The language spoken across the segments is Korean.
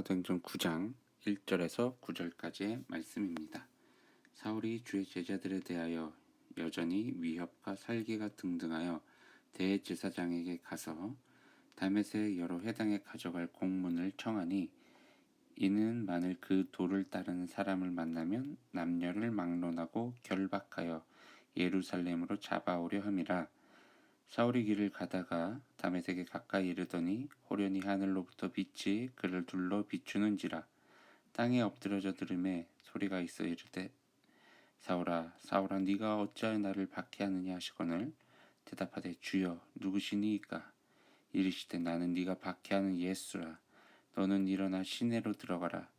사도행전 9장 1절에서 9절까지의 말씀입니다. 사울이 주의 제자들에 대하여 여전히 위협과 살기가 등등하여 대제사장에게 가서 다메섹 여러 회당에 가져갈 공문을 청하니, 이는 만일 그 도를 따르는 사람을 만나면 남녀를 막론하고 결박하여 예루살렘으로 잡아오려 함이라. 사울이 길을 가다가 다메섹에 가까이 이르더니 호련히 하늘로부터 빛이 그를 둘러 비추는지라. 땅에 엎드러져 들음에 소리가 있어 이르되, 사울아 사울아 네가 어찌하여 나를 박해하느냐 하시거늘, 대답하되 주여 누구시니이까? 이르시되 나는 네가 박해하는 예수라. 너는 일어나 시내로 들어가라.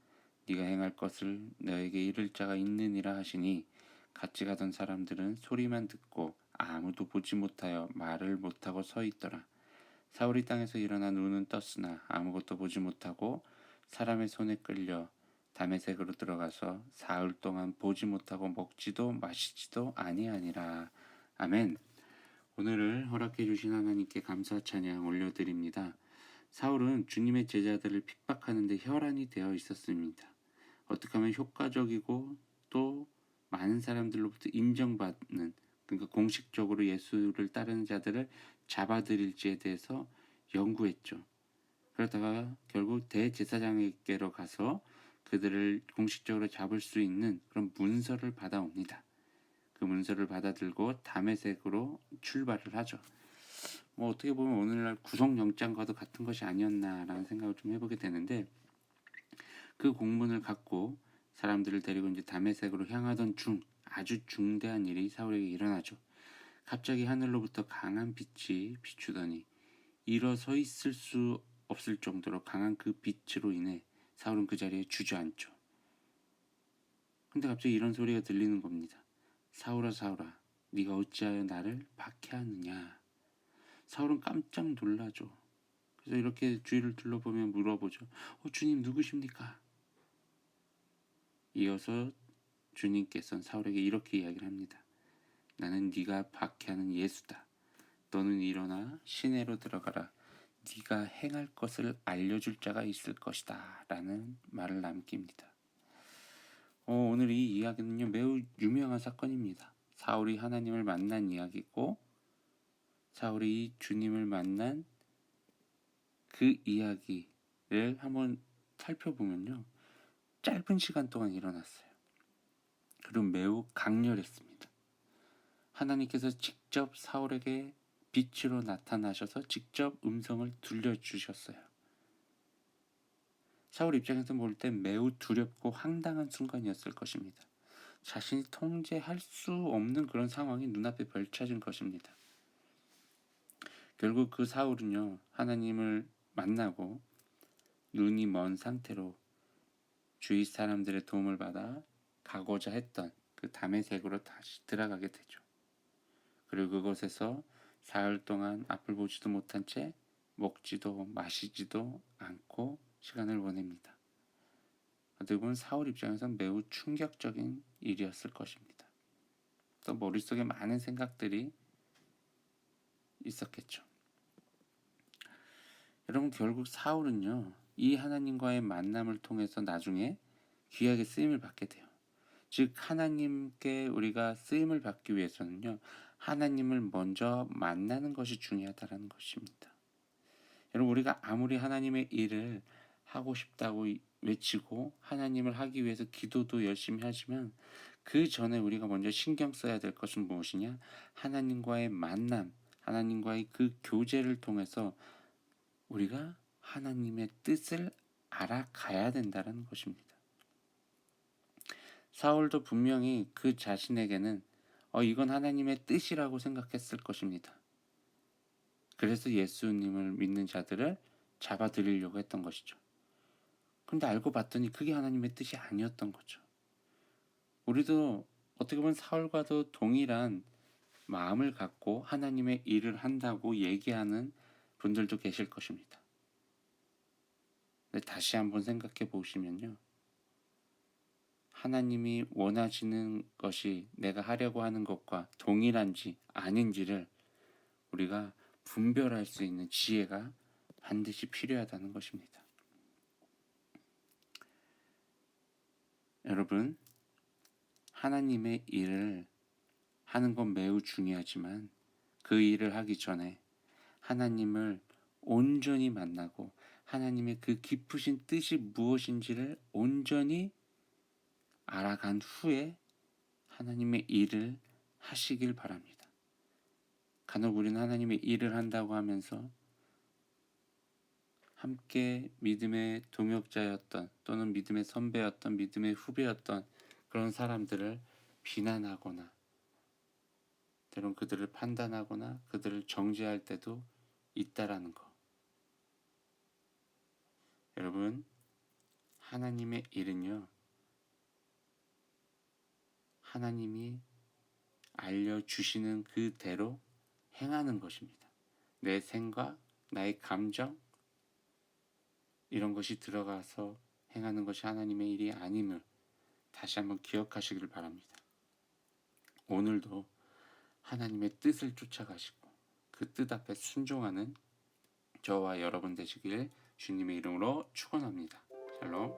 네가 행할 것을 너에게 이를 자가 있느니라 하시니, 같이 가던 사람들은 소리만 듣고 아무도 보지 못하여 말을 못하고 서 있더라. 사울이 땅에서 일어나 눈은 떴으나 아무것도 보지 못하고 사람의 손에 끌려 다메섹으로 들어가서 사흘 동안 보지 못하고 먹지도 마시지도 아니하니라. 아멘. 오늘을 허락해 주신 하나님께 감사 찬양 올려드립니다. 사울은 주님의 제자들을 핍박하는 데 혈안이 되어 있었습니다. 어떻게 하면 효과적이고 또 많은 사람들로부터 인정받는, 그러니까 공식적으로 예수를 따르는 자들을 잡아들일지에 대해서 연구했죠. 그러다가 결국 대제사장에게로 가서 그들을 공식적으로 잡을 수 있는 그런 문서를 받아옵니다. 그 문서를 받아 들고 다메섹으로 출발을 하죠. 어떻게 보면 오늘날 구속영장과도 같은 것이 아니었나라는 생각을 좀 해보게 되는데, 그 공문을 갖고 사람들을 데리고 이제 다메섹으로 향하던 중 아주 중대한 일이 사울에게 일어나죠. 갑자기 하늘로부터 강한 빛이 비추더니 일어서 있을 수 없을 정도로 강한 그 빛으로 인해 사울은 그 자리에 주저앉죠. 근데 갑자기 이런 소리가 들리는 겁니다. 사울아 사울아 네가 어찌하여 나를 박해하느냐. 사울은 깜짝 놀라죠. 그래서 이렇게 주위를 둘러보며 물어보죠. 주님 누구십니까? 이어서 주님께서는 사울에게 이렇게 이야기를 합니다. 나는 네가 박해하는 예수다. 너는 일어나 시내로 들어가라. 네가 행할 것을 알려줄 자가 있을 것이다 라는 말을 남깁니다. 오늘 이 이야기는요 매우 유명한 사건입니다. 사울이 하나님을 만난 이야기고, 사울이 주님을 만난 그 이야기를 한번 살펴보면요 짧은 시간 동안 일어났어요. 그리고 매우 강렬했습니다. 하나님께서 직접 사울에게 빛으로 나타나셔서 직접 음성을 들려주셨어요. 사울 입장에서 볼 때 매우 두렵고 황당한 순간이었을 것입니다. 자신이 통제할 수 없는 그런 상황이 눈앞에 펼쳐진 것입니다. 결국 그 사울은요 하나님을 만나고 눈이 먼 상태로 주위 사람들의 도움을 받아 가고자 했던 그 다메섹으로 다시 들어가게 되죠. 그리고 그곳에서 사흘 동안 앞을 보지도 못한 채 먹지도 마시지도 않고 시간을 보냅니다. 어떻게 보면 사울 입장에서는 매우 충격적인 일이었을 것입니다. 또 머릿속에 많은 생각들이 있었겠죠. 여러분, 결국 사울은요 이 하나님과의 만남을 통해서 나중에 귀하게 쓰임을 받게 돼요. 즉 하나님께 우리가 쓰임을 받기 위해서는요 하나님을 먼저 만나는 것이 중요하다는 것입니다. 여러분, 우리가 아무리 하나님의 일을 하고 싶다고 외치고 하나님을 하기 위해서 기도도 열심히 하지만, 그 전에 우리가 먼저 신경 써야 될 것은 무엇이냐? 하나님과의 만남, 하나님과의 그 교제를 통해서 우리가 하나님의 뜻을 알아가야 된다는 것입니다. 사울도 분명히 그 자신에게는 이건 하나님의 뜻이라고 생각했을 것입니다. 그래서 예수님을 믿는 자들을 잡아들이려고 했던 것이죠. 그런데 알고 봤더니 그게 하나님의 뜻이 아니었던 거죠. 우리도 어떻게 보면 사울과도 동일한 마음을 갖고 하나님의 일을 한다고 얘기하는 분들도 계실 것입니다. 근데 다시 한번 생각해 보시면요, 하나님이 원하시는 것이 내가 하려고 하는 것과 동일한지 아닌지를 우리가 분별할 수 있는 지혜가 반드시 필요하다는 것입니다. 여러분, 하나님의 일을 하는 건 매우 중요하지만 그 일을 하기 전에 하나님을 온전히 만나고 하나님의 그 깊으신 뜻이 무엇인지를 온전히 알아간 후에 하나님의 일을 하시길 바랍니다. 간혹 우리는 하나님의 일을 한다고 하면서 함께 믿음의 동역자였던 또는 믿음의 선배였던 믿음의 후배였던 그런 사람들을 비난하거나 때론 그들을 판단하거나 그들을 정죄할 때도 있다라는 거. 여러분, 하나님의 일은요, 하나님이 알려주시는 그대로 행하는 것입니다. 내 생각, 나의 감정, 이런 것이 들어가서 행하는 것이 하나님의 일이 아님을 다시 한번 기억하시길 바랍니다. 오늘도 하나님의 뜻을 쫓아가시고 그 뜻 앞에 순종하는 저와 여러분 되시길 주님의 이름으로 축원합니다. 샬롬.